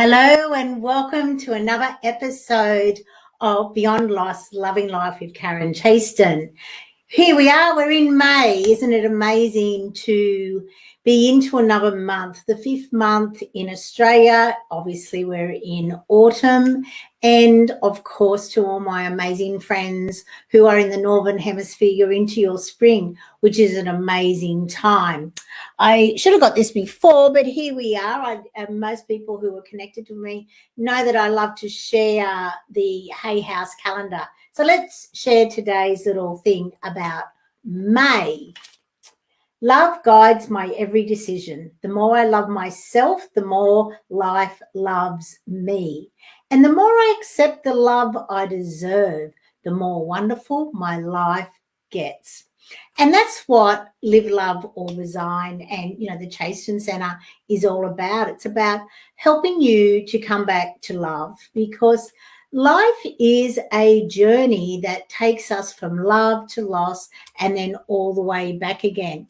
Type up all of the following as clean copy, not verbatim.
Hello and welcome to another episode of Beyond Loss, Loving Life with Karen Chaston. Here we are, we're in May. Isn't it amazing to be into another month, the 5th month in Australia? Obviously, we're in autumn. And of course, to all my amazing friends who are in the Northern Hemisphere, you're into your spring, which is an amazing time. I should have got this before, but here we are. Most people who are connected to me know that I love to share the Hay House calendar. So let's share today's little thing about May. Love guides my every decision. The more I love myself, the more life loves me. And the more I accept the love I deserve, the more wonderful my life gets. And that's what Live, Love or Resign and, the Chaston Centre is all about. It's about helping you to come back to love, because life is a journey that takes us from love to loss and then all the way back again.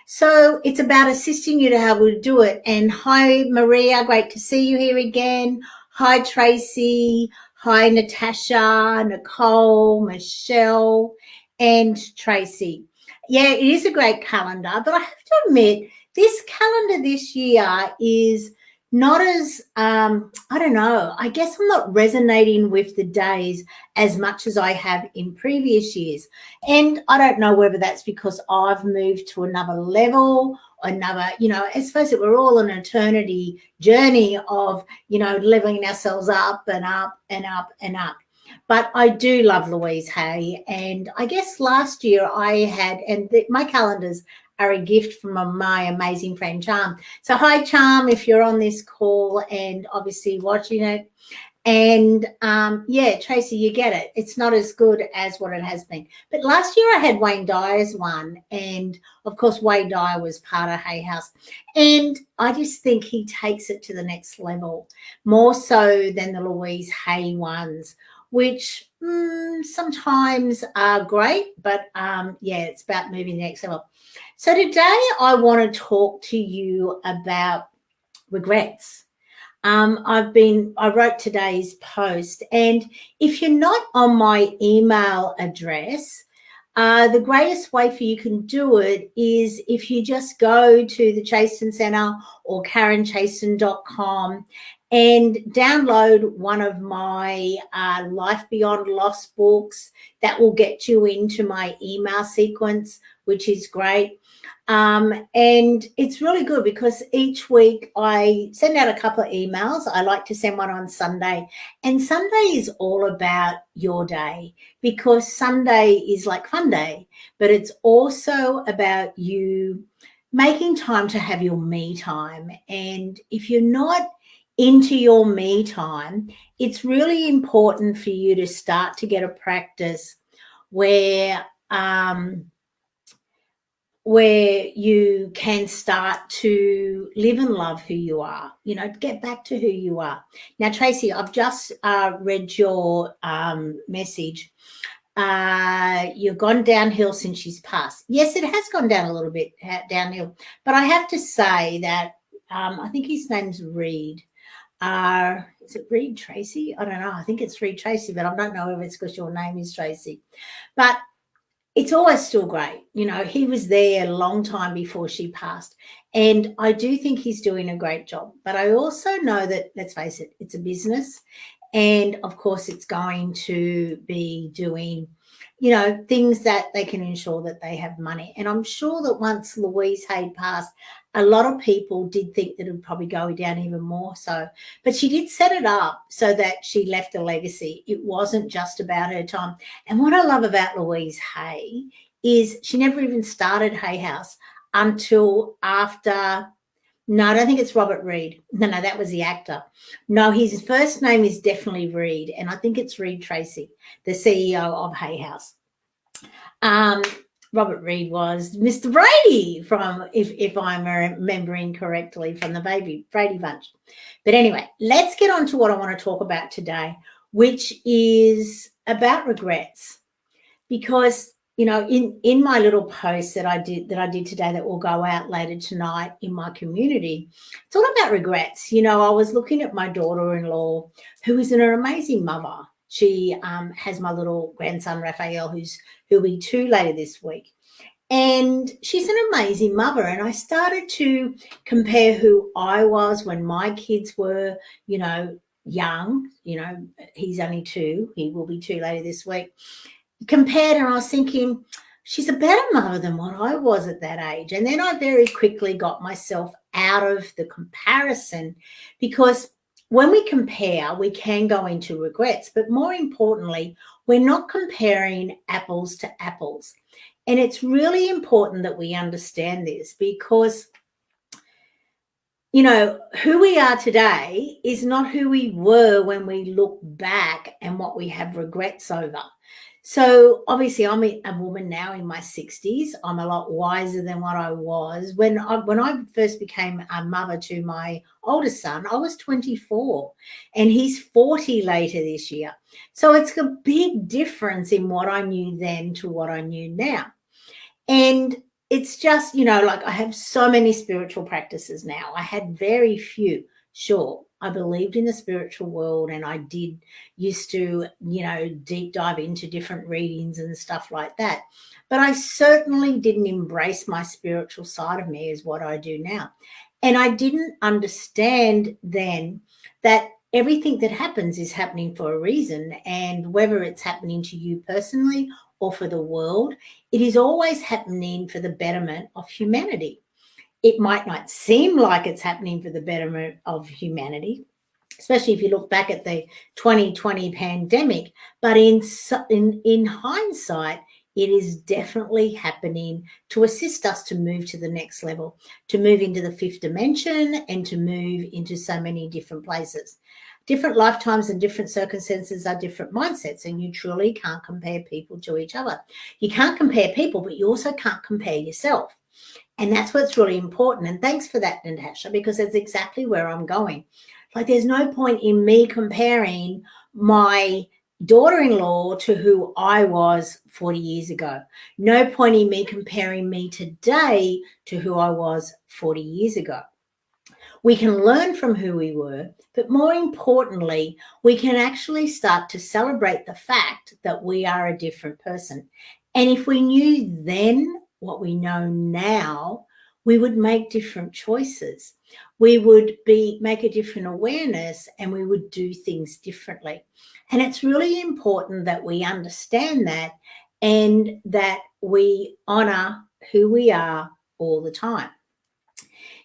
So it's about assisting you to how to do it. And hi, Maria, great to see you here again. Hi, Tracy. Hi, Natasha, Nicole, Michelle, and Tracy. Yeah, it is a great calendar, but I have to admit, this calendar this year is not as, I don't know, I guess I'm not resonating with the days as much as I have in previous years. And I don't know whether that's because I've moved to another level, I suppose that we're all on an eternity journey of, leveling ourselves up and up and up and up. But I do love Louise Hay. And I guess last year I had, my calendars are a gift from my amazing friend Charm. So hi, Charm, if you're on this call and obviously watching it. And Tracy, you get it. It's not as good as what it has been. But last year I had Wayne Dyer's one. And of course, Wayne Dyer was part of Hay House. And I just think he takes it to the next level, more so than the Louise Hay ones, which sometimes are great, but it's about moving the next level. So today I want to talk to you about regrets. I wrote today's post, and if you're not on my email address, the greatest way for you can do it is if you just go to the Chaston Centre or KarenChaston.com and download one of my Life Beyond Loss books. That will get you into my email sequence, which is great. And it's really good because each week I send out a couple of emails. I like to send one on Sunday, and Sunday is all about your day, because Sunday is like fun day, but it's also about you making time to have your me time. And if you're not into your me time, it's really important for you to start to get a practice where you can start to live and love who you are, get back to who you are. Now, Tracy, I've just read your message. You've gone downhill since she's passed. Yes, it has gone down a little bit downhill, but I have to say that I think his name's Reed. Is it Reed Tracy? I don't know. I think it's Reed Tracy, but I don't know if it's because your name is Tracy. But it's always still great. He was there a long time before she passed. And I do think he's doing a great job. But I also know that, let's face it, it's a business. And of course, it's going to be doing, things that they can ensure that they have money. And I'm sure that once Louise Hay passed, a lot of people did think that it would probably go down even more so. But she did set it up so that she left a legacy. It wasn't just about her time. And what I love about Louise Hay is she never even started Hay House until after. No, I don't think it's Robert Reed. No, that was the actor. No, his first name is definitely Reed, and I think it's Reed Tracy, the CEO of Hay House. Robert Reed was Mr. Brady from, if I'm remembering correctly, from the Brady Bunch. But anyway, let's get on to what I want to talk about today, which is about regrets. Because, in my little post that I did today that will go out later tonight in my community, it's all about regrets. I was looking at my daughter-in-law, who is an amazing mother. She has my little grandson Raphael, who'll be 2 later this week, and she's an amazing mother. And I started to compare who I was when my kids were, young. He's only 2. He will be 2 later this week. Compared, and I was thinking, she's a better mother than what I was at that age. And then I very quickly got myself out of the comparison, because when we compare, we can go into regrets. But more importantly, we're not comparing apples to apples. And it's really important that we understand this, because who we are today is not who we were when we look back and what we have regrets over. So obviously I'm a woman now in my 60s. I'm a lot wiser than what I was. When I first became a mother to my oldest son, I was 24 and he's 40 later this year. So it's a big difference in what I knew then to what I knew now. And it's just, like, I have so many spiritual practices now. I had very few. Sure, I believed in the spiritual world, and I used to, deep dive into different readings and stuff like that. But I certainly didn't embrace my spiritual side of me as what I do now. And I didn't understand then that everything that happens is happening for a reason. And whether it's happening to you personally or for the world, it is always happening for the betterment of humanity. It might not seem like it's happening for the betterment of humanity, especially if you look back at the 2020 pandemic. But in hindsight, it is definitely happening to assist us to move to the next level, to move into the 5th dimension, and to move into so many different places. Different lifetimes and different circumstances are different mindsets, and you truly can't compare people to each other. You can't compare people, but you also can't compare yourself. And that's what's really important. And thanks for that, Natasha, because that's exactly where I'm going. Like, there's no point in me comparing my daughter-in-law to who I was 40 years ago. No point in me comparing me today to who I was 40 years ago. We can learn from who we were, but more importantly, we can actually start to celebrate the fact that we are a different person. And if we knew then what we know now, we would make different choices. We would make a different awareness, and we would do things differently. And it's really important that we understand that, and that we honor who we are all the time.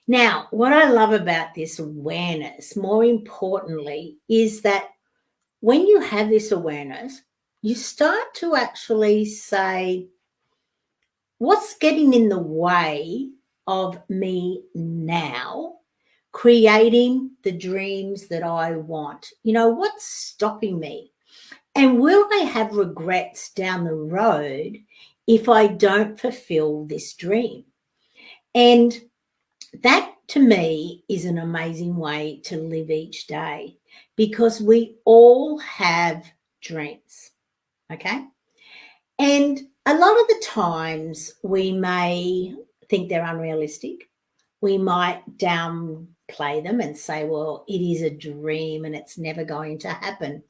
Now, what I love about this awareness, more importantly, is that when you have this awareness, you start to actually say, what's getting in the way of me now creating the dreams that I want? What's stopping me? And will I have regrets down the road if I don't fulfill this dream? And that, to me, is an amazing way to live each day, because we all have dreams, okay? And a lot of the times we may think they're unrealistic. We might downplay them and say, well, it is a dream and it's never going to happen.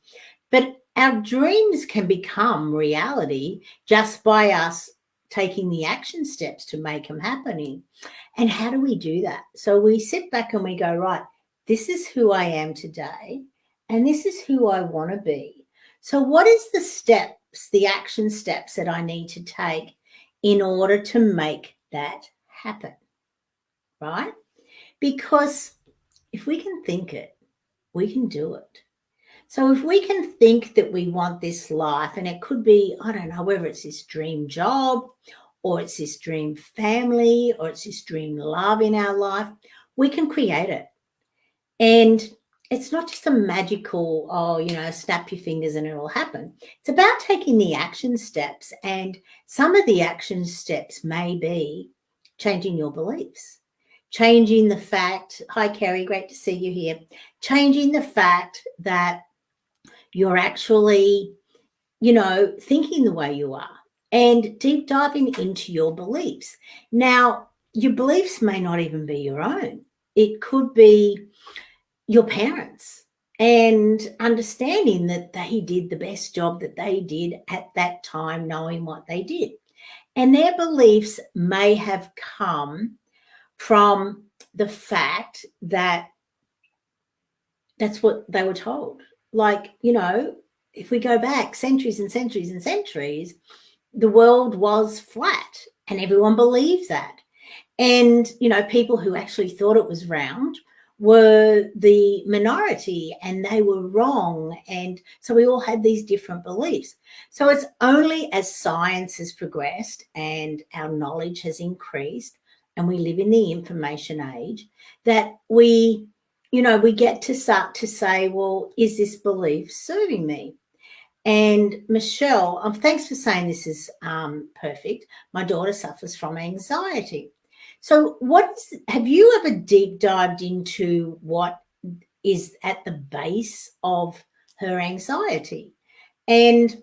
But our dreams can become reality just by us taking the action steps to make them happening. And how do we do that? So we sit back and we go, right, this is who I am today, and this is who I want to be. So what is the steps, the action steps that I need to take in order to make that happen, right? Because if we can think it, we can do it. So if we can think that we want this life, and it could be, I don't know, whether it's this dream job, or it's this dream family, or it's this dream love in our life, we can create it. And it's not just a magical, snap your fingers and it'll happen. It's about taking the action steps. And some of the action steps may be changing your beliefs, changing the fact, hi, Kerry, great to see you here, changing the fact that you're actually, thinking the way you are. and deep diving into your beliefs. Now, your beliefs may not even be your own. It could be your parents, and understanding that they did the best job that they did at that time, knowing what they did. And their beliefs may have come from the fact that that's what they were told. Like, if we go back centuries and centuries and centuries, the world was flat and everyone believed that. And, people who actually thought it was round were the minority and they were wrong. And so we all had these different beliefs. So it's only as science has progressed and our knowledge has increased and we live in the information age that we get to start to say, well, is this belief serving me? And Michelle, thanks for saying this is perfect. My daughter suffers from anxiety. So have you ever deep dived into what is at the base of her anxiety? And,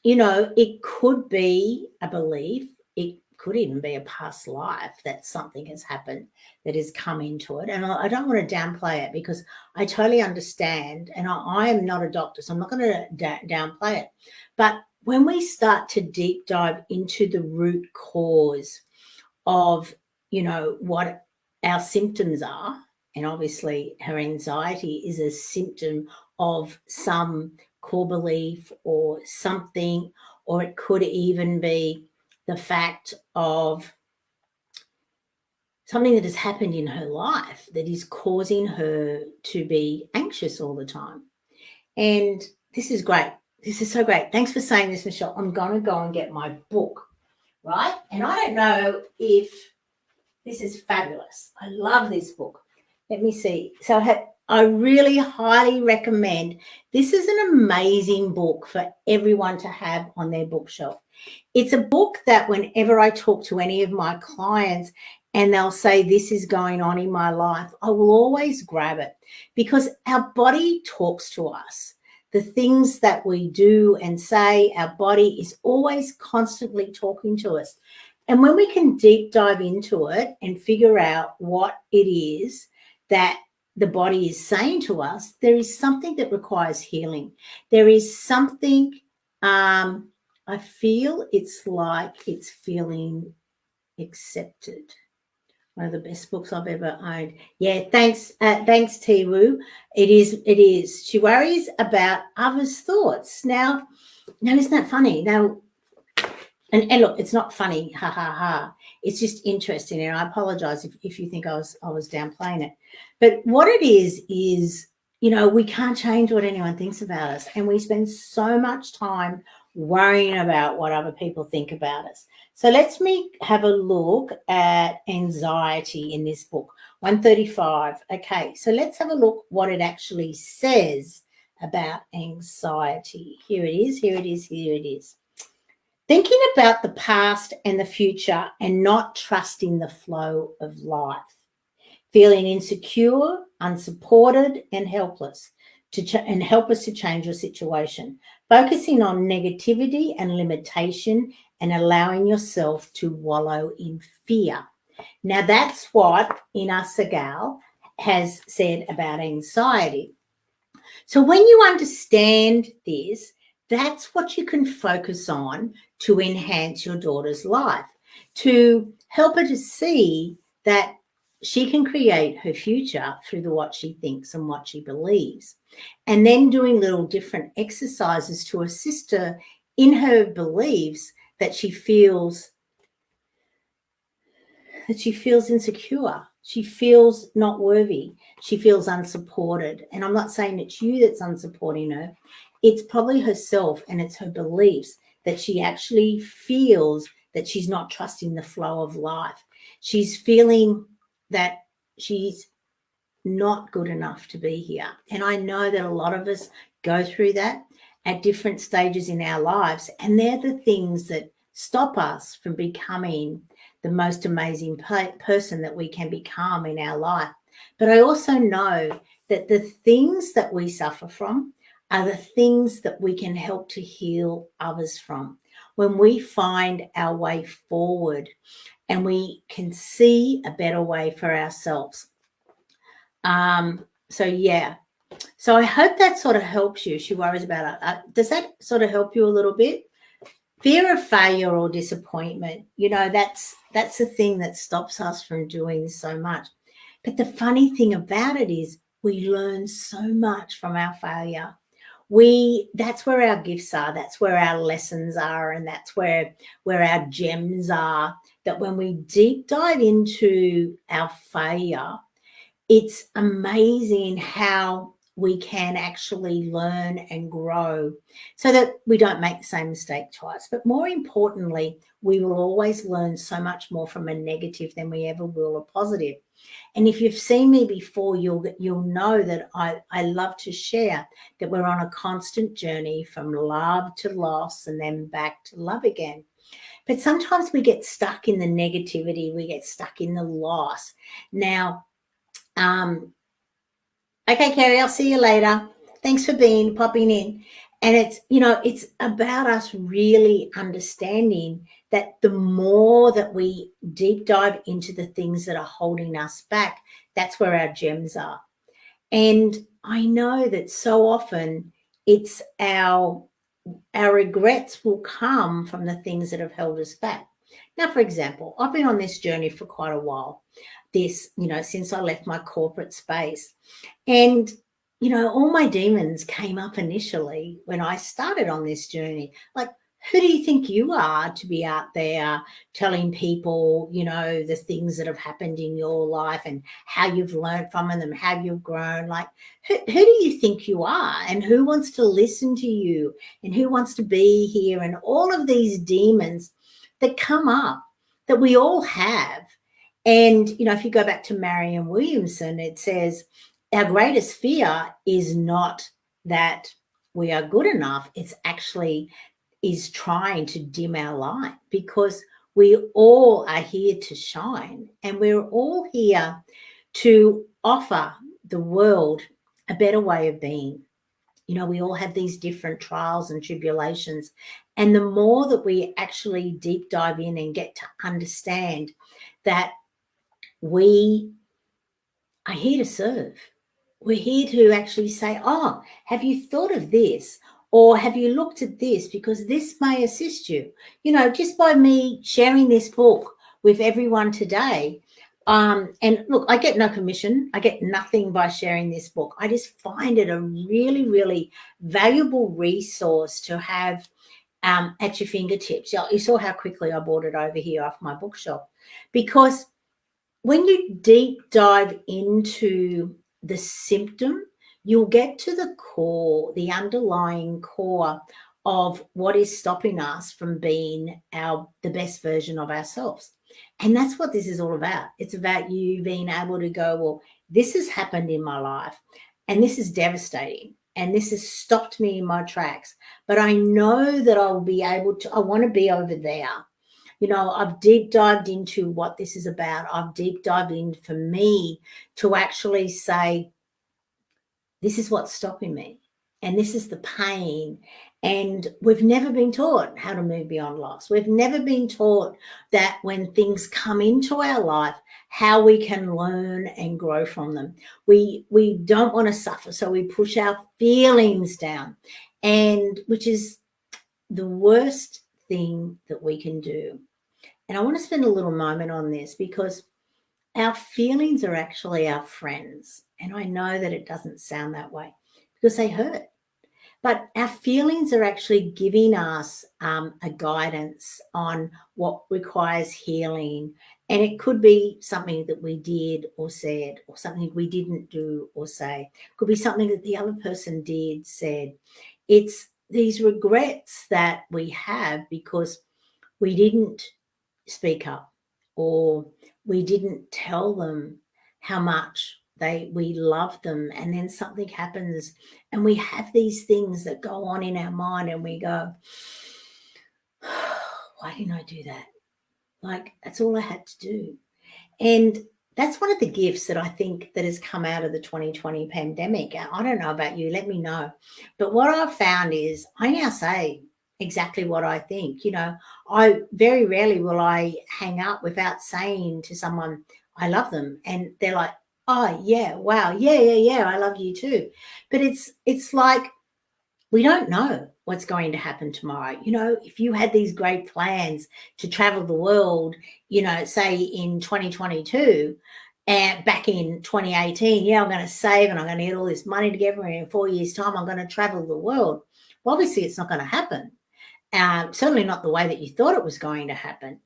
it could be a belief. It could even be a past life that something has happened that has come into it. And I don't want to downplay it because I totally understand. And I am not a doctor, so I'm not going to downplay it. But when we start to deep dive into the root cause of what our symptoms are, and obviously her anxiety is a symptom of some core belief or something, or it could even be the fact of something that has happened in her life that is causing her to be anxious all the time. And this is great. This is so great. Thanks for saying this, Michelle. I'm going to go and get my book, right? And I don't know if this is fabulous. I love this book. Let me see. So I really highly recommend. This is an amazing book for everyone to have on their bookshelf. It's a book that whenever I talk to any of my clients and they'll say, this is going on in my life, I will always grab it because our body talks to us. The things that we do and say, our body is always constantly talking to us. And when we can deep dive into it and figure out what it is that the body is saying to us, there is something that requires healing. There is something, I feel it's like it's feeling accepted. One of the best books I've ever owned. Yeah, thanks, Tiwu. It is. She worries about others' thoughts. Now, isn't that funny? Now, and look, it's not funny, ha ha ha. It's just interesting, and I apologize if you think I was downplaying it. But what it is we can't change what anyone thinks about us, and we spend so much time worrying about what other people think about us. So let's have a look at anxiety in this book, 135. Okay, so let's have a look what it actually says about anxiety. Here it is. Thinking about the past and the future and not trusting the flow of life. Feeling insecure, unsupported, and helpless and helpless to change your situation. Focusing on negativity and limitation and allowing yourself to wallow in fear. Now, that's what Ina Segal has said about anxiety. So when you understand this, that's what you can focus on to enhance your daughter's life, to help her to see that she can create her future through what she thinks and what she believes. And then doing little different exercises to assist her in her beliefs that she feels insecure. She feels not worthy. She feels unsupported. And I'm not saying it's you that's unsupporting her. It's probably herself and it's her beliefs that she actually feels that she's not trusting the flow of life. She's feeling that she's not good enough to be here. And I know that a lot of us go through that at different stages in our lives. And they're the things that stop us from becoming the most amazing person that we can become in our life. But I also know that the things that we suffer from are the things that we can help to heal others from. When we find our way forward and we can see a better way for ourselves. So yeah. So I hope that sort of helps you. She worries about it. Does that sort of help you a little bit? Fear of failure or disappointment, that's the thing that stops us from doing so much. But the funny thing about it is we learn so much from our failure. That's where our gifts are, that's where our lessons are, and that's where our gems are, that when we deep dive into our failure, it's amazing how we can actually learn and grow so that we don't make the same mistake twice. But more importantly, we will always learn so much more from a negative than we ever will a positive. And if you've seen me before, you'll know that I love to share that we're on a constant journey from love to loss and then back to love again. But sometimes we get stuck in the negativity, we get stuck in the loss. Now, okay, Kerry, I'll see you later. Thanks for popping in. And it's about us really understanding that the more that we deep dive into the things that are holding us back, that's where our gems are. And I know that so often it's our regrets will come from the things that have held us back. Now, for example, I've been on this journey for quite a while. Since I left my corporate space. And, all my demons came up initially when I started on this journey. Like, who do you think you are to be out there telling people, the things that have happened in your life and how you've learned from them, how you've grown? Like, who do you think you are, and who wants to listen to you, and who wants to be here? And all of these demons that come up that we all have. And, if you go back to Marianne Williamson, it says our greatest fear is not that we are good enough. It's actually is trying to dim our light, because we all are here to shine, and we're all here to offer the world a better way of being. We all have these different trials and tribulations. And the more that we actually deep dive in and get to understand that we are here to serve. We're here to actually say, oh, have you thought of this? Or have you looked at this? Because this may assist you. Just by me sharing this book with everyone today. And look, I get no commission. I get nothing by sharing this book. I just find it a really, really valuable resource to have at your fingertips. You saw how quickly I brought it over here off my bookshelf, because when you deep dive into the symptom, you'll get to the core, the underlying core of what is stopping us from being the best version of ourselves. And that's what this is all about. It's about you being able to go, well, this has happened in my life, and this is devastating, and this has stopped me in my tracks. But I know that I'll be able to, I want to be over there. I've deep dived into what this is about. I've deep dived in for me to actually say, this is what's stopping me, and this is the pain. And we've never been taught how to move beyond loss. We've never been taught that when things come into our life, how we can learn and grow from them. We don't want to suffer, so we push our feelings down, and which is the worst thing that we can do. And I want to spend a little moment on this, because our feelings are actually our friends. And I know that it doesn't sound that way because they hurt. But our feelings are actually giving us a guidance on what requires healing. And it could be something that we did or said, or something we didn't do or say. It could be something that the other person did, said. It's these regrets that we have because we didn't speak up, or we didn't tell them how much we love them, and then something happens and we have these things that go on in our mind, and we go, why didn't I do that? Like, that's all I had to do. And that's one of the gifts that I think that has come out of the 2020 pandemic. I don't know about you, let me know. But what I've found is I now say exactly what I think. I very rarely will I hang up without saying to someone, I love them. And they're like, oh, yeah, wow, yeah, I love you too. But it's like, we don't know what's going to happen tomorrow. If you had these great plans to travel the world, say in 2022 and back in 2018, yeah, I'm going to save and I'm going to get all this money together. And in 4 years' time, I'm going to travel the world. Well, obviously, it's not going to happen. Certainly not the way that you thought it was going to happen.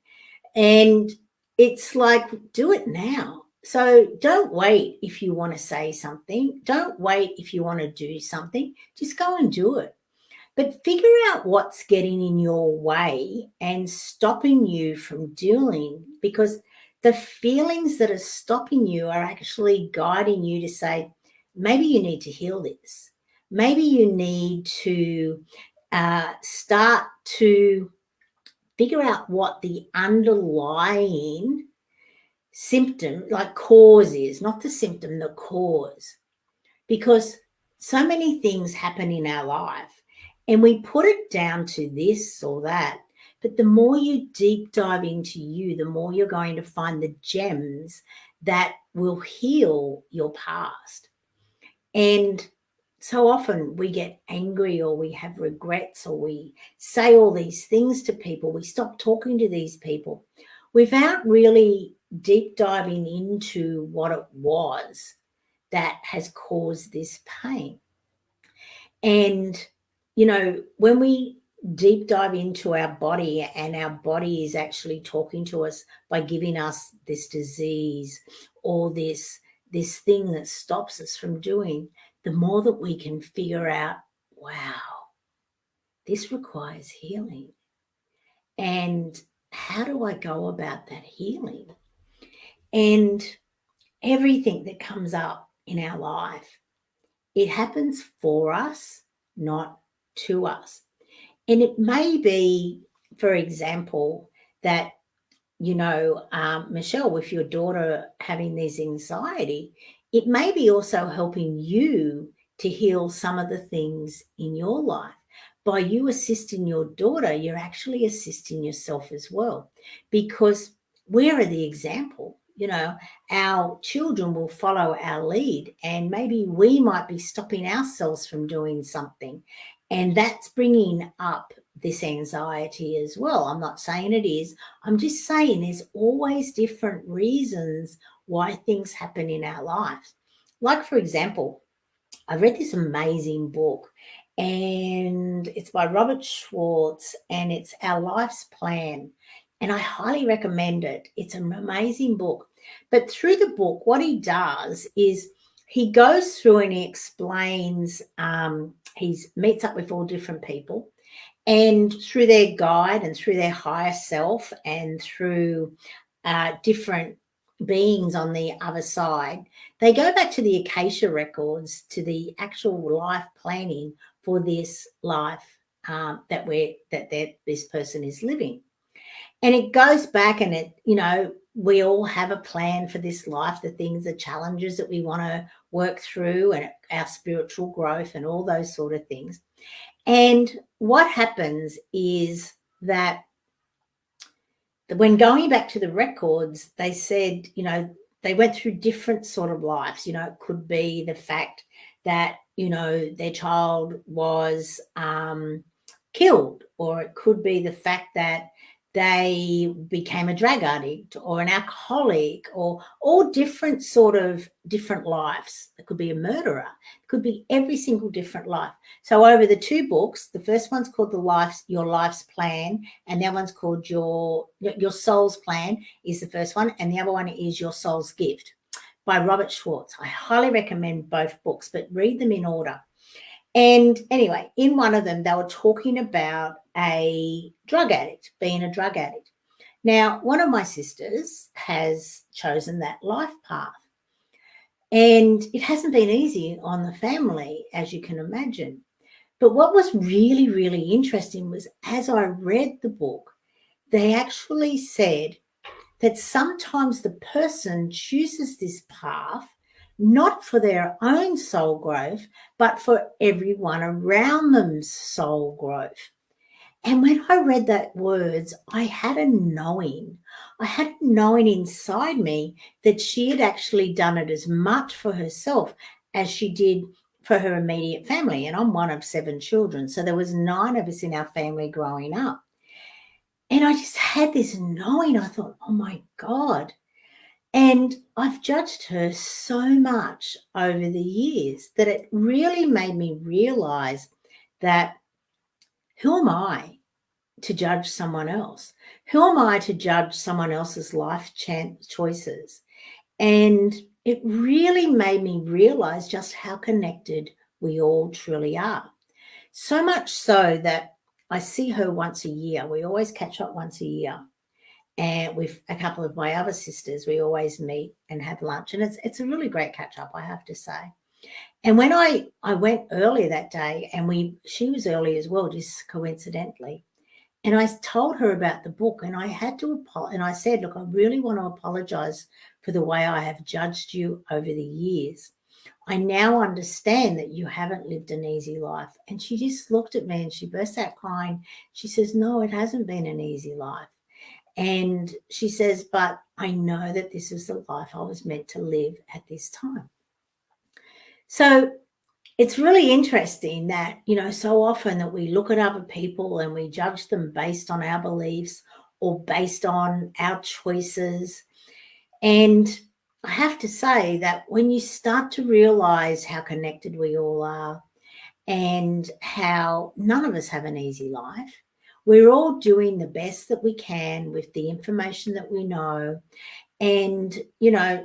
And it's like, do it now. So don't wait if you want to say something. Don't wait if you want to do something. Just go and do it. But figure out what's getting in your way and stopping you from doing, because the feelings that are stopping you are actually guiding you to say, maybe you need to heal this. Maybe you need to start to figure out what the underlying symptom, like cause is, not the symptom, the cause. Because so many things happen in our life and we put it down to this or that. But the more you deep dive into you, the more you're going to find the gems that will heal your past. And so often we get angry or we have regrets or we say all these things to people. We stop talking to these people without really deep diving into what it was that has caused this pain. And, when we deep dive into our body and our body is actually talking to us by giving us this disease or this thing that stops us from doing, the more that we can figure out, wow, this requires healing. And how do I go about that healing? And everything that comes up in our life, it happens for us, not to us. And it may be, for example, that, Michelle, with your daughter having this anxiety, it may be also helping you to heal some of the things in your life. By you assisting your daughter, you're actually assisting yourself as well, because we're the example. Our children will follow our lead, and maybe we might be stopping ourselves from doing something. And that's bringing up this anxiety as well. I'm not saying it is. I'm just saying there's always different reasons why things happen in our lives. Like, for example, I read this amazing book, and it's by Robert Schwartz, and it's Our Life's Plan. And I highly recommend it. It's an amazing book. But through the book, what he does is he goes through and he explains, he meets up with all different people, and through their guide and through their higher self and through different beings on the other side, they go back to the Acacia records, to the actual life planning for this life that this person is living. And it goes back and we all have a plan for this life, the things, the challenges that we want to work through and our spiritual growth and all those sort of things. And what happens is that when going back to the records, they said, they went through different sort of lives. It could be the fact that, their child was killed, or it could be the fact that they became a drug addict or an alcoholic, or all different lives. It could be a murderer. It could be every single different life. So over the two books, the first one's called Your Life's Plan, and the other one's called Your Soul's Plan is the first one, and the other one is Your Soul's Gift by Robert Schwartz. I highly recommend both books, but read them in order. And anyway, in one of them, they were talking about a drug addict, being a drug addict. Now, one of my sisters has chosen that life path, and it hasn't been easy on the family, as you can imagine. But what was really, really interesting was, as I read the book, they actually said that sometimes the person chooses this path not for their own soul growth, but for everyone around them's soul growth. And when I read that words, I had a knowing. I had a knowing inside me that she had actually done it as much for herself as she did for her immediate family. And I'm one of 7 children. So there was 9 of us in our family growing up. And I just had this knowing. I thought, oh my God. And I've judged her so much over the years that it really made me realize that who am I to judge someone else? Who am I to judge someone else's life choices? And it really made me realize just how connected we all truly are. So much so that I see her once a year. We always catch up once a year. And with a couple of my other sisters, we always meet and have lunch. And it's a really great catch up, I have to say. And when I went earlier that day, and she was early as well, just coincidentally. And I told her about the book, and I had to apologize. And I said, look, I really want to apologize for the way I have judged you over the years. I now understand that you haven't lived an easy life. And she just looked at me and she burst out crying. She says, no, it hasn't been an easy life. And she says, but I know that this is the life I was meant to live at this time. So it's really interesting that, so often that we look at other people and we judge them based on our beliefs or based on our choices. And I have to say that when you start to realize how connected we all are and how none of us have an easy life, we're all doing the best that we can with the information that we know. And,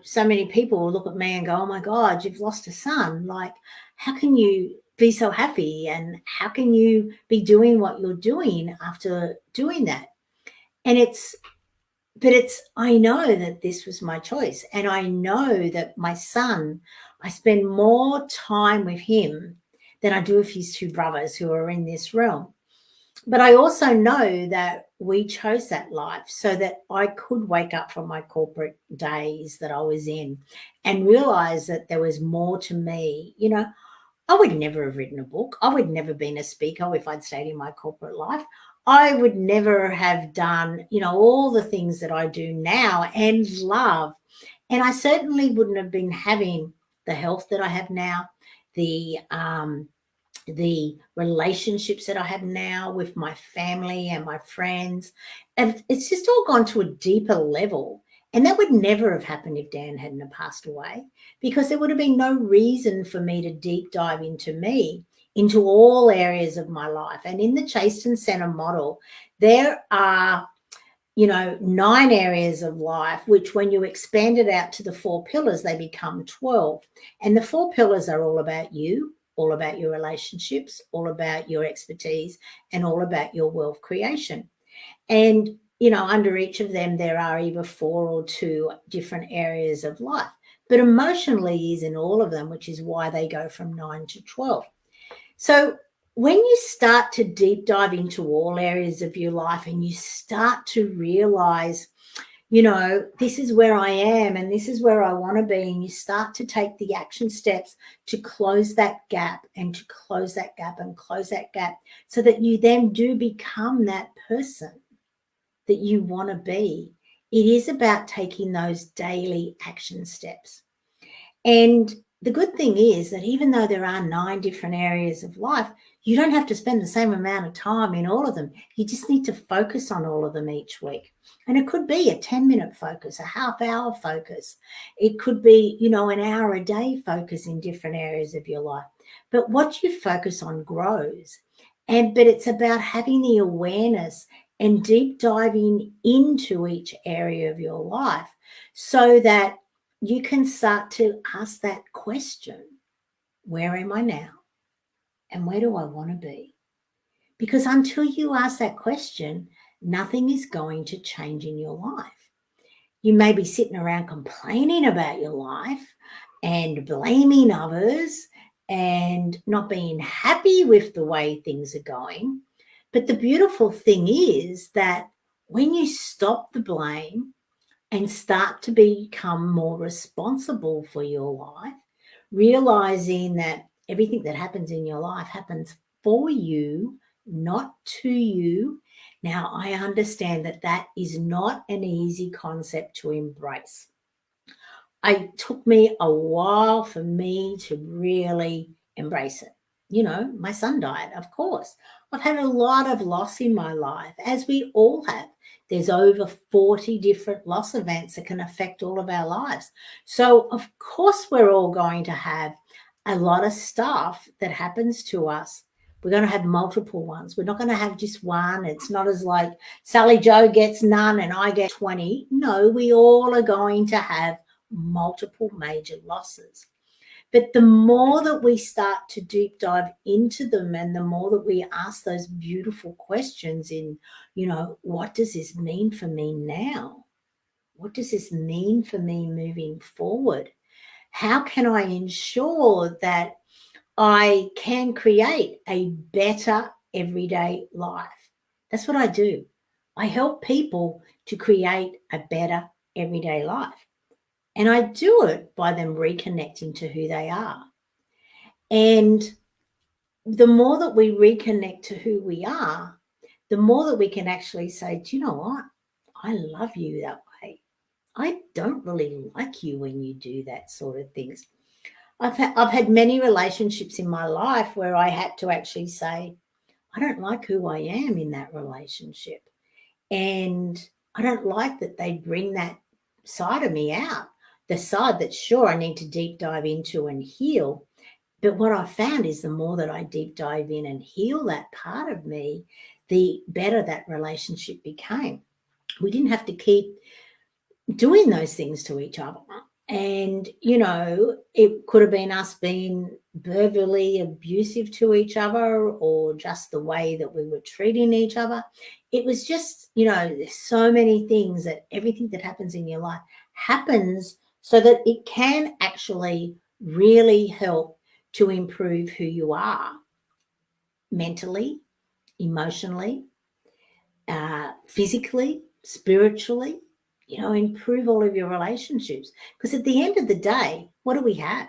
so many people will look at me and go, oh my God, you've lost a son. Like, how can you be so happy? And how can you be doing what you're doing after doing that? And I know that this was my choice. And I know that my son, I spend more time with him than I do with his 2 brothers who are in this realm. But I also know that we chose that life so that I could wake up from my corporate days that I was in and realize that there was more to me. I would never have written a book. I would never have been a speaker if I'd stayed in my corporate life. I would never have done, all the things that I do now and love. And I certainly wouldn't have been having the health that I have now, the relationships that I have now with my family and my friends. And it's just all gone to a deeper level. And that would never have happened if Dan hadn't have passed away, because there would have been no reason for me to deep dive into all areas of my life. And in the Chaston Center model, there are 9 areas of life, which when you expand it out to the 4 pillars, they become 12. And the 4 pillars are all about you, all about your relationships, all about your expertise, and all about your wealth creation. And, under each of them, there are either 4 or 2 different areas of life. But emotionally is in all of them, which is why they go from 9 to 12. So when you start to deep dive into all areas of your life and you start to realize, this is where I am and this is where I want to be, and you start to take the action steps to close that gap and to close that gap and close that gap, so that you then do become that person that you want to be. It is about taking those daily action steps. And the good thing is that even though there are 9 different areas of life, you don't have to spend the same amount of time in all of them. You just need to focus on all of them each week. And it could be a 10-minute focus, a half-hour focus. It could be, an hour a day focus in different areas of your life. But what you focus on grows. But it's about having the awareness and deep diving into each area of your life so that you can start to ask that question, where am I now? And where do I want to be? Because until you ask that question, nothing is going to change in your life. You may be sitting around complaining about your life and blaming others and not being happy with the way things are going. But the beautiful thing is that when you stop the blame and start to become more responsible for your life, realizing that everything that happens in your life happens for you, not to you. Now, I understand that that is not an easy concept to embrace. It took me a while for me to really embrace it. You know, my son died, of course. I've had a lot of loss in my life, as we all have. There's over 40 different loss events that can affect all of our lives. So, of course, we're all going to have a lot of stuff that happens to us. We're going to have multiple ones. We're not going to have just one. It's not as like Sally Joe gets none and I get 20. No, we all are going to have multiple major losses. But the more that we start to deep dive into them and the more that we ask those beautiful questions in, what does this mean for me now? What does this mean for me moving forward? How can I ensure that I can create a better everyday life? That's what I do. I help people to create a better everyday life. And I do it by them reconnecting to who they are. And the more that we reconnect to who we are, the more that we can actually say, do you know what? I love you that way. I don't really like you when you do that sort of things. I've had many relationships in my life where I had to actually say, I don't like who I am in that relationship. And I don't like that they bring that side of me out, the side that sure I need to deep dive into and heal. But what I found is the more that I deep dive in and heal that part of me, the better that relationship became. We didn't have to keep doing those things to each other. And, it could have been us being verbally abusive to each other or just the way that we were treating each other. It was just, there's so many things that everything that happens in your life happens so that it can actually really help to improve who you are mentally, emotionally, physically, spiritually, improve all of your relationships. Because at the end of the day, what do we have?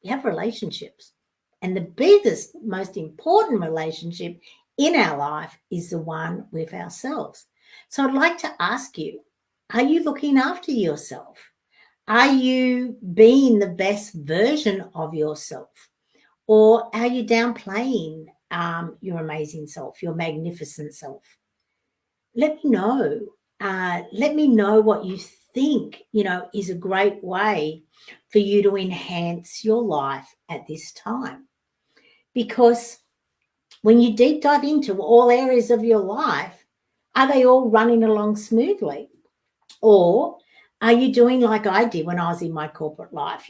We have relationships. And the biggest, most important relationship in our life is the one with ourselves. So I'd like to ask you, are you looking after yourself? Are you being the best version of yourself? Or are you downplaying your amazing self, your magnificent self? Let me know. Let me know what you think, is a great way for you to enhance your life at this time. Because when you deep dive into all areas of your life, are they all running along smoothly? Or are you doing like I did when I was in my corporate life,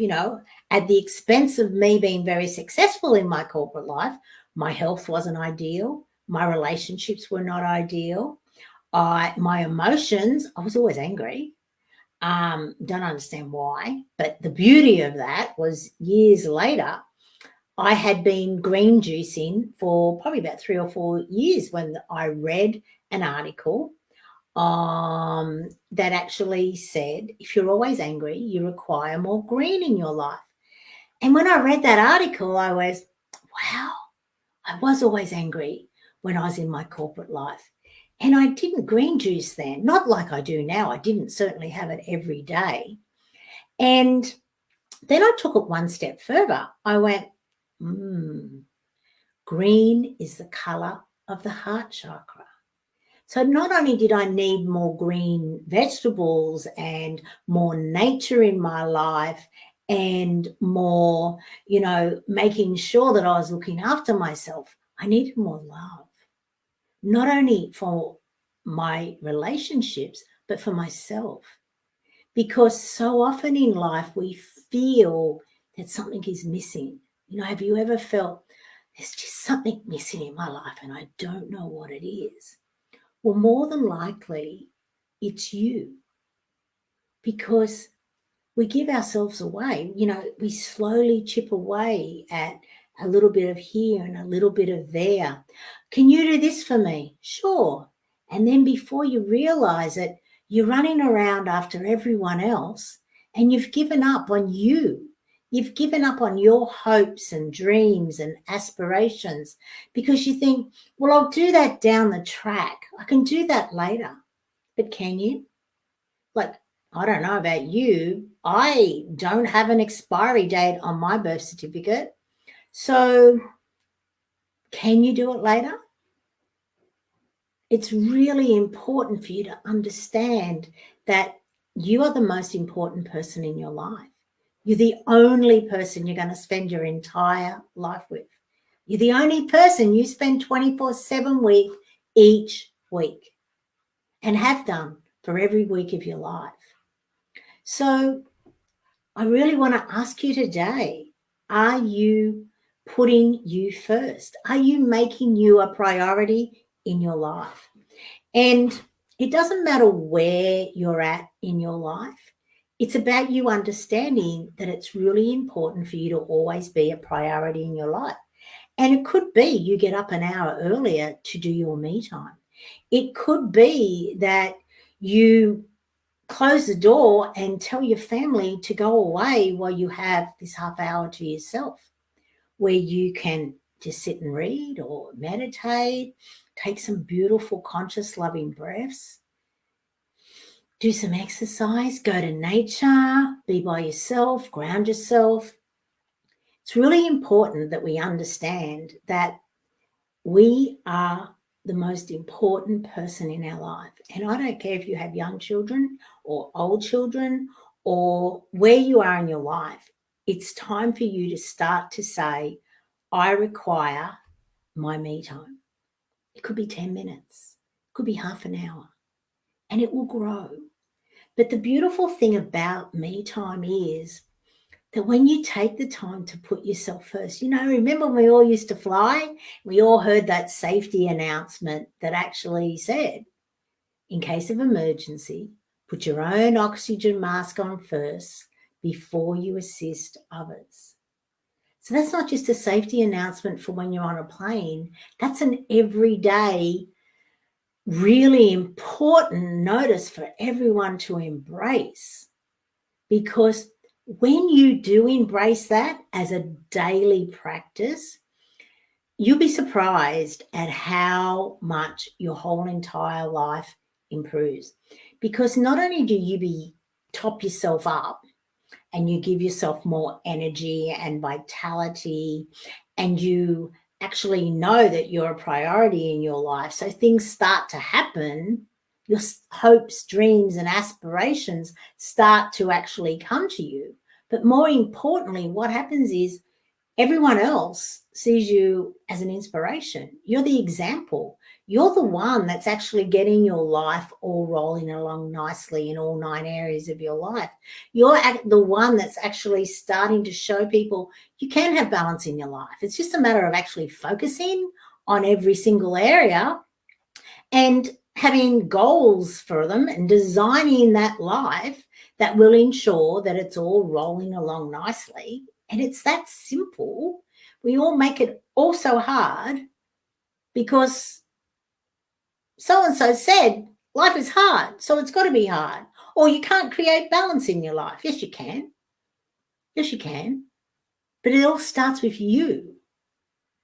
at the expense of me being very successful in my corporate life? My health wasn't ideal. My relationships were not ideal. My emotions, I was always angry. Don't understand why. But the beauty of that was years later, I had been green juicing for probably about 3 or 4 years when I read an article that actually said, if you're always angry, you require more green in your life. And when I read that article, I was, wow, I was always angry when I was in my corporate life. And I didn't green juice then, not like I do now. I didn't certainly have it every day. And then I took it one step further. I went, green is the color of the heart chakra. So not only did I need more green vegetables and more nature in my life and more, making sure that I was looking after myself, I needed more love. Not only for my relationships, but for myself. Because so often in life we feel that something is missing. Have you ever felt there's just something missing in my life and I don't know what it is? Well, more than likely, it's you. Because we give ourselves away. We slowly chip away at a little bit of here and a little bit of there. Can you do this for me? Sure. And then before you realize it, You're running around after everyone else and you've given up on you. You've given up on your hopes and dreams and aspirations because you think, well, I'll do that down the track. I can do that later. But can you? Like, I don't know about you. I don't have an expiry date on my birth certificate. So can you do it later? It's really important for you to understand that you are the most important person in your life. You're the only person you're going to spend your entire life with. You're the only person you spend 24/7 with each week and have done for every week of your life. So I really want to ask you today, are you putting you first? Are you making you a priority in your life? And it doesn't matter where you're at in your life. It's about you understanding that it's really important for you to always be a priority in your life. And it could be you get up an hour earlier to do your me time. It could be that you close the door and tell your family to go away while you have this half hour to yourself, where you can just sit and read or meditate, take some beautiful, conscious, loving breaths, do some exercise, go to nature, be by yourself, ground yourself. It's really important that we understand that we are the most important person in our life. And I don't care if you have young children or old children or where you are in your life. It's time for you to start to say, I require my me time. It could be 10 minutes, it could be half an hour, and it will grow. But the beautiful thing about me time is that when you take the time to put yourself first, remember when we all used to fly? We all heard that safety announcement that actually said, in case of emergency, put your own oxygen mask on first before you assist others. So that's not just a safety announcement for when you're on a plane. That's an everyday, really important notice for everyone to embrace. Because when you do embrace that as a daily practice, you'll be surprised at how much your whole entire life improves. Because not only do you top yourself up, and you give yourself more energy and vitality, and you actually know that you're a priority in your life. So things start to happen. Your hopes, dreams, and aspirations start to actually come to you. But more importantly, what happens is everyone else sees you as an inspiration. You're the example. You're the one that's actually getting your life all rolling along nicely in all 9 areas of your life. You're the one that's actually starting to show people you can have balance in your life. It's just a matter of actually focusing on every single area and having goals for them and designing that life that will ensure that it's all rolling along nicely. And it's that simple. We all make it all so hard because so-and-so said life is hard, so it's got to be hard. Or you can't create balance in your life. Yes, you can. Yes, you can. But it all starts with you.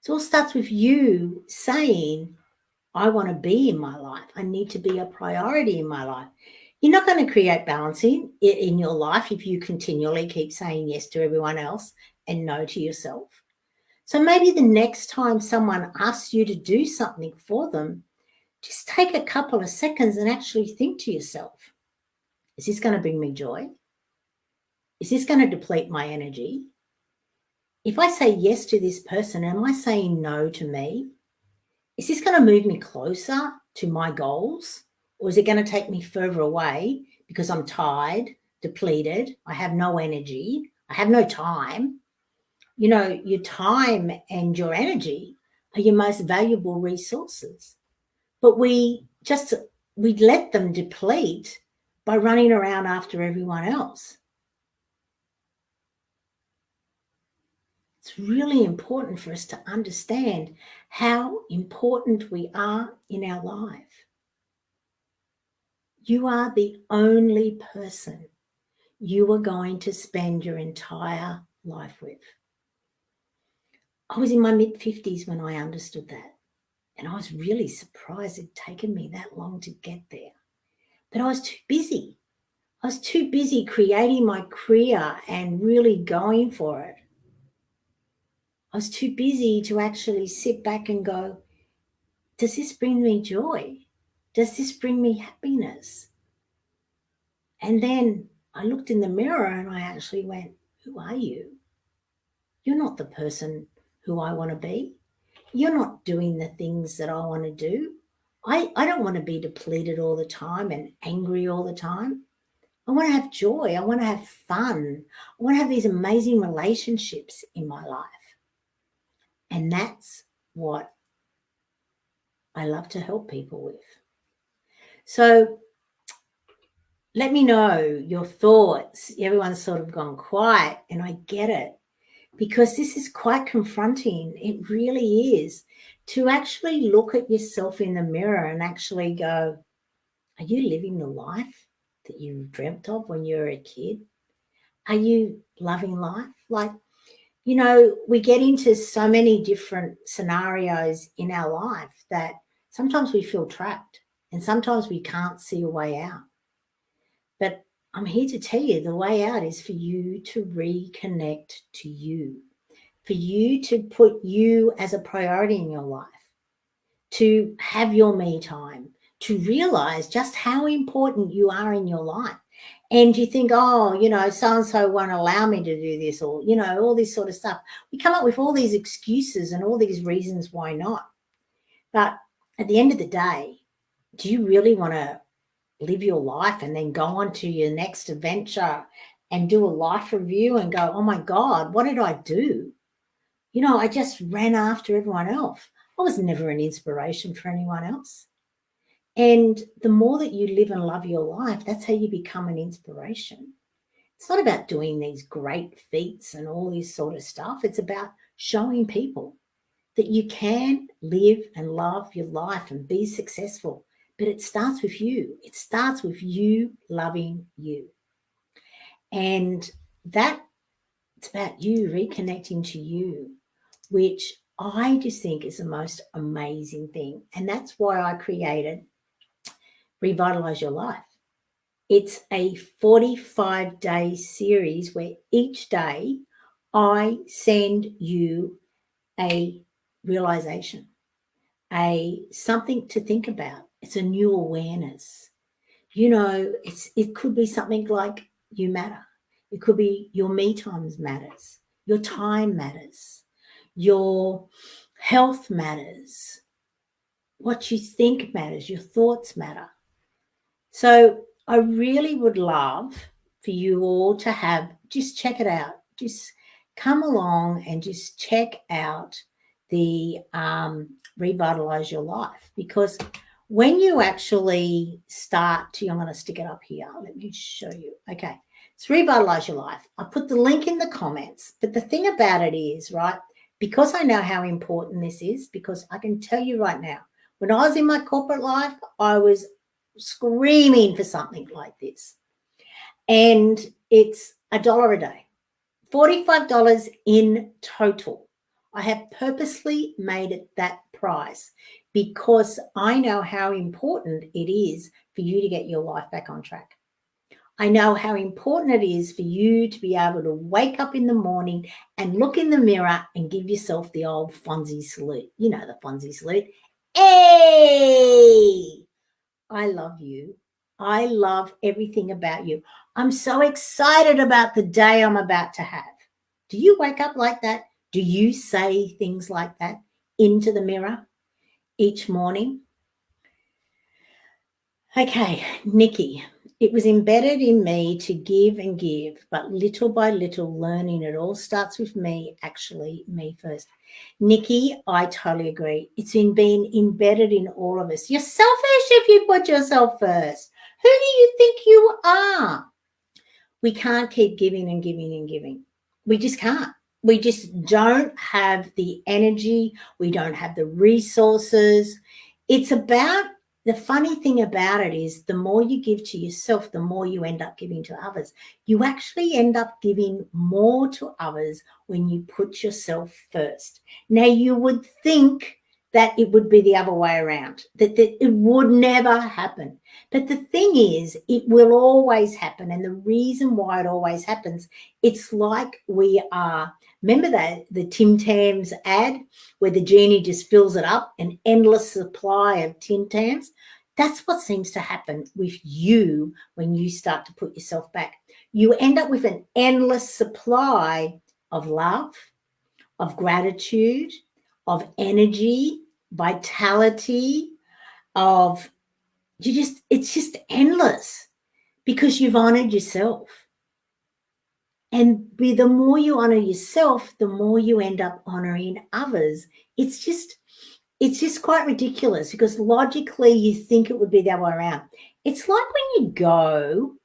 It all starts with you saying, I want to be in my life. I need to be a priority in my life. You're not going to create balance in your life if you continually keep saying yes to everyone else and no to yourself. So maybe the next time someone asks you to do something for them, just take a couple of seconds and actually think to yourself, is this going to bring me joy? Is this going to deplete my energy? If I say yes to this person, am I saying no to me? Is this going to move me closer to my goals? Or is it going to take me further away because I'm tired, depleted, I have no energy, I have no time? Your time and your energy are your most valuable resources. But we let them deplete by running around after everyone else. It's really important for us to understand how important we are in our life. You are the only person you are going to spend your entire life with. I was in my mid-50s when I understood that. And I was really surprised it'd taken me that long to get there. But I was too busy. I was too busy creating my career and really going for it. I was too busy to actually sit back and go, does this bring me joy? Does this bring me happiness? And then I looked in the mirror and I actually went, who are you? You're not the person who I want to be. You're not doing the things that I want to do. I don't want to be depleted all the time and angry all the time. I want to have joy. I want to have fun. I want to have these amazing relationships in my life. And that's what I love to help people with. So let me know your thoughts. Everyone's sort of gone quiet, and I get it, because this is quite confronting. It really is, to actually look at yourself in the mirror and actually go, are you living the life that you dreamt of when you were a kid? Are you loving life? Like, you know, we get into so many different scenarios in our life that sometimes we feel trapped and sometimes we can't see a way out. But I'm here to tell you the way out is for you to reconnect to you, for you to put you as a priority in your life, to have your me time, to realize just how important you are in your life. And you think, oh, you know, so-and-so won't allow me to do this, or, you know, all this sort of stuff. We come up with all these excuses and all these reasons why not. But at the end of the day, do you really want to live your life and then go on to your next adventure and do a life review and go, oh my God, what did I do? You know, I just ran after everyone else. I was never an inspiration for anyone else. And the more that you live and love your life, that's how you become an inspiration. It's not about doing these great feats and all this sort of stuff. It's about showing people that you can live and love your life and be successful. But it starts with you. It starts with you loving you. And that, it's about you reconnecting to you, which I just think is the most amazing thing. And that's why I created Revitalize Your Life. It's a 45-day series where each day I send you a realization, something to think about. It's a new awareness. You know, it could be something like you matter. It could be your me times matters. Your time matters. Your health matters. What you think matters. Your thoughts matter. So I really would love for you all to just check it out. Just come along and just check out the Revitalize Your Life, because when you actually start to, I'm going to stick it up here. Let me show you. Okay. It's Revitalize Your Life. I put the link in the comments. But the thing about it is, right, because I know how important this is, because I can tell you right now, when I was in my corporate life, I was screaming for something like this. And it's $1 a day, $45 in total. I have purposely made it that price because I know how important it is for you to get your life back on track. I know how important it is for you to be able to wake up in the morning and look in the mirror and give yourself the old Fonzie salute. You know, the Fonzie salute. Hey, I love you. I love everything about you. I'm so excited about the day I'm about to have. Do you wake up like that? Do you say things like that into the mirror each morning? Okay, Nikki, it was embedded in me to give and give, but little by little learning it all starts with me, actually, me first. Nikki, I totally agree. It's been embedded in all of us. You're selfish if you put yourself first. Who do you think you are? We can't keep giving and giving and giving. We just can't. We just don't have the energy. We don't have the resources. It's about the funny thing about it is the more you give to yourself, the more you end up giving to others. You actually end up giving more to others when you put yourself first. Now, you would think that it would be the other way around, that it would never happen. But the thing is, it will always happen. And the reason why it always happens, it's like we are, remember that the Tim Tams ad where the genie just fills it up, an endless supply of Tim Tams? That's what seems to happen with you when you start to put yourself back. You end up with an endless supply of love, of gratitude, of energy, vitality, of it's just endless because you've honored yourself. And the more you honor yourself, the more you end up honoring others. It's just quite ridiculous because logically you think it would be the other way around. It's like when you go,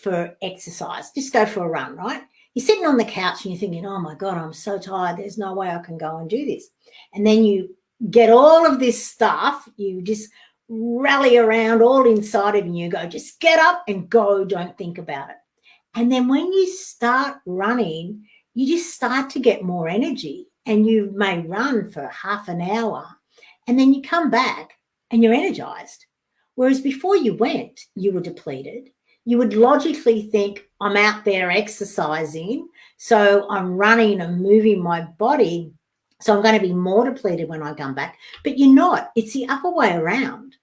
for exercise, just go for a run, right? You're sitting on the couch and you're thinking, oh my God, I'm so tired. There's no way I can go and do this. And then you get all of this stuff, you just rally around all inside of you, you go, just get up and go, don't think about it. And then when you start running, you just start to get more energy and you may run for half an hour and then you come back and you're energized. Whereas before you went, you were depleted. You would logically think, I'm out there exercising, so I'm running and moving my body, so I'm going to be more depleted when I come back. But you're not. It's the other way around.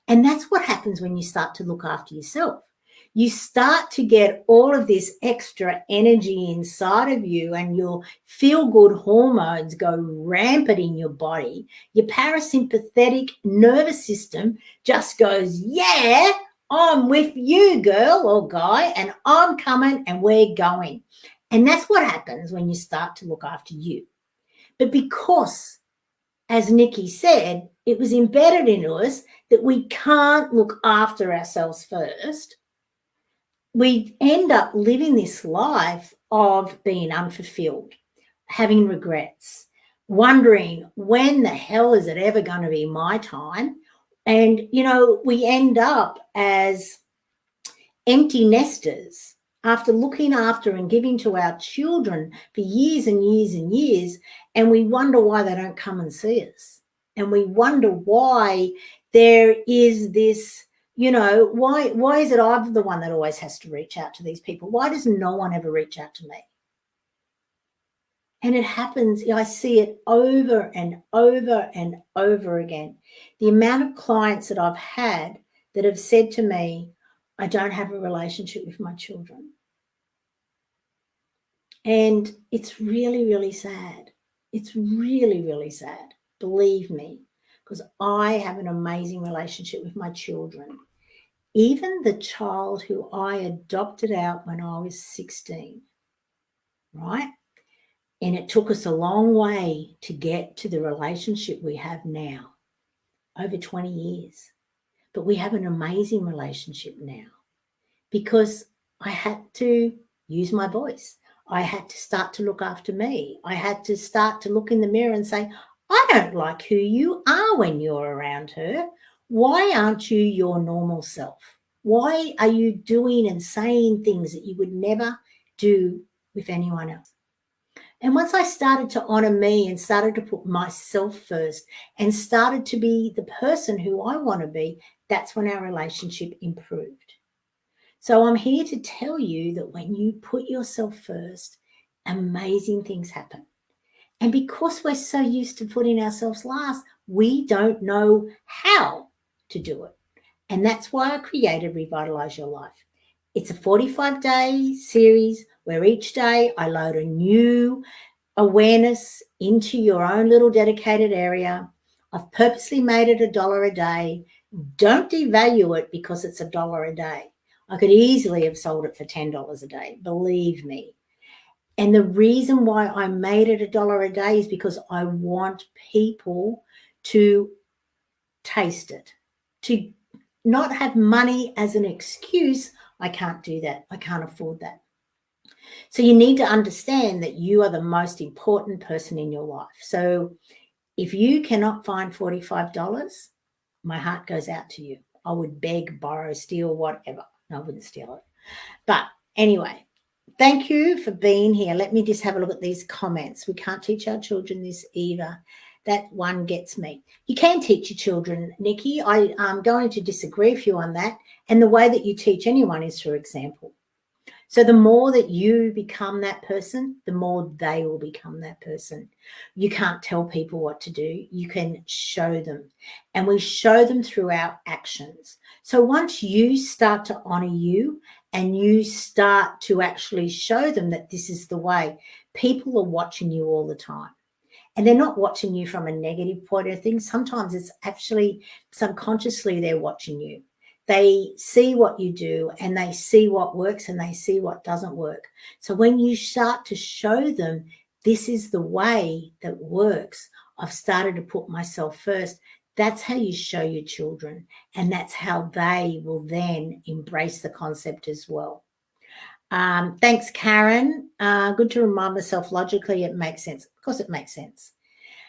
And that's what happens when you start to look after yourself. You start to get all of this extra energy inside of you and your feel-good hormones go rampant in your body. Your parasympathetic nervous system just goes, yeah, I'm with you, girl or guy, and I'm coming and we're going. And that's what happens when you start to look after you. But because, as Nikki said, it was embedded into us that we can't look after ourselves first, we end up living this life of being unfulfilled, having regrets, wondering when the hell is it ever going to be my time? And, we end up as empty nesters after looking after and giving to our children for years and years and years, and we wonder why they don't come and see us. And we wonder why there is this, why is it I'm the one that always has to reach out to these people? Why does no one ever reach out to me? And it happens, I see it over and over and over again. The amount of clients that I've had that have said to me, I don't have a relationship with my children. And it's really, really sad. It's really, really sad. Believe me, because I have an amazing relationship with my children. Even the child who I adopted out when I was 16, right? And it took us a long way to get to the relationship we have now, over 20 years. But we have an amazing relationship now because I had to use my voice. I had to start to look after me. I had to start to look in the mirror and say, I don't like who you are when you're around her. Why aren't you your normal self? Why are you doing and saying things that you would never do with anyone else? And once I started to honor me and started to put myself first and started to be the person who I want to be, that's when our relationship improved. So I'm here to tell you that when you put yourself first, amazing things happen. And because we're so used to putting ourselves last, we don't know how to do it. And that's why I created Revitalize Your Life. It's a 45-day series where each day I load a new awareness into your own little dedicated area. I've purposely made it $1 a day. Don't devalue it because it's $1 a day. I could easily have sold it for $10 a day, believe me. And the reason why I made it $1 a day is because I want people to taste it, to not have money as an excuse. I can't do that. I can't afford that. So you need to understand that you are the most important person in your life. So If you cannot find $45, my heart goes out to you. I would beg, borrow, steal, whatever. No, I wouldn't steal it. But anyway, thank you for being here. Let me just have a look at these comments. We can't teach our children this either. That one gets me. You can teach your children, Nikki. I am going to disagree with you on that. And the way that you teach anyone is through example. So the more that you become that person, the more they will become that person. You can't tell people what to do. You can show them. And we show them through our actions. So once you start to honor you and you start to actually show them that this is the way, people are watching you all the time. And they're not watching you from a negative point of things. Sometimes it's actually subconsciously they're watching you. They see what you do and they see what works and they see what doesn't work. So when you start to show them this is the way that works, I've started to put myself first. That's how you show your children. And that's how they will then embrace the concept as well. Thanks, Karen. Good to remind myself logically it makes sense. Of course it makes sense.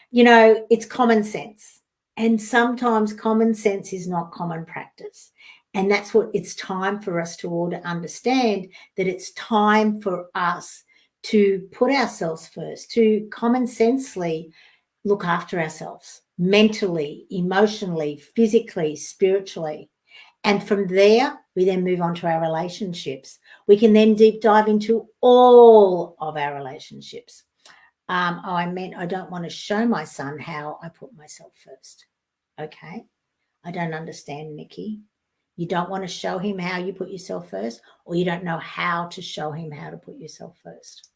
You know, it's common sense. And sometimes common sense is not common practice. And that's what it's time for us to all to understand, that it's time for us to put ourselves first, to common sensely look after ourselves mentally, emotionally, physically, spiritually. And from there, we then move on to our relationships. We can then deep dive into all of our relationships. I meant I don't want to show my son how I put myself first. Okay. I don't understand, Nikki. You don't want to show him how you put yourself first, or you don't know how to show him how to put yourself first.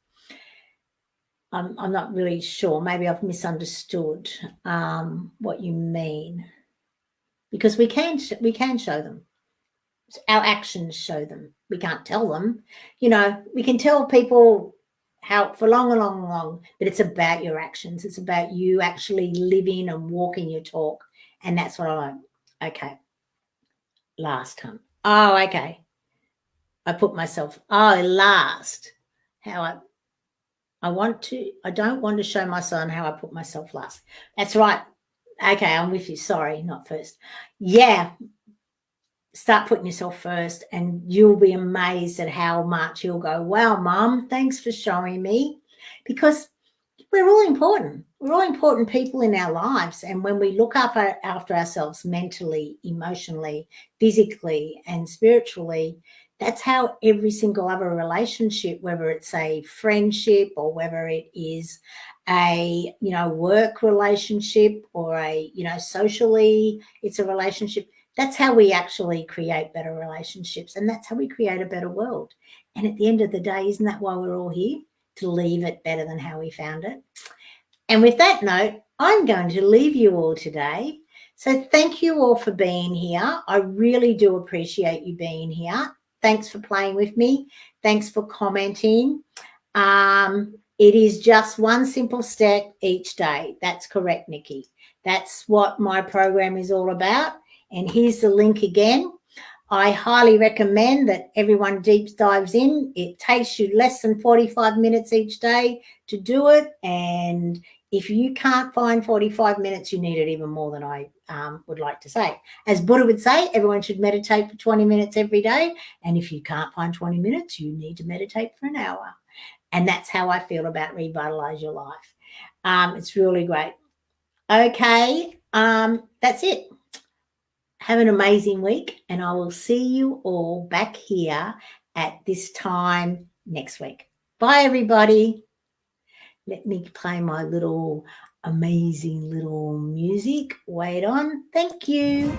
I'm not really sure. Maybe I've misunderstood what you mean, because we can show them. Our actions show them. We can't tell them. You know, we can tell people how for long, but it's about your actions. It's about you actually living and walking your talk. And that's what I like. Okay. Last time. Oh, okay. I put myself, last. How I don't want to show my son how I put myself last. That's right. Okay, I'm with you. Sorry, not first. Yeah. Start putting yourself first and you'll be amazed at how much you'll go, wow, Mum, thanks for showing me. Because we're all important. We're all important people in our lives. And when we look after ourselves mentally, emotionally, physically, and spiritually, that's how every single other relationship, whether it's a friendship or whether it is a, work relationship or a, socially, it's a relationship. That's how we actually create better relationships. And that's how we create a better world. And at the end of the day, isn't that why we're all here? To leave it better than how we found it. And with that note, I'm going to leave you all today. So thank you all for being here. I really do appreciate you being here. Thanks for playing with me. Thanks for commenting. It is just one simple step each day. That's correct, Nikki. That's what my program is all about. And here's the link again. I highly recommend that everyone deep dives in. It takes you less than 45 minutes each day to do it. And if you can't find 45 minutes, you need it even more than I would like to say. As Buddha would say, everyone should meditate for 20 minutes every day. And if you can't find 20 minutes, you need to meditate for an hour. And that's how I feel about Revitalize Your Life. It's really great. Okay, that's it. Have an amazing week, and I will see you all back here at this time next week. Bye, everybody. Let me play my little amazing little music. Wait on. Thank you.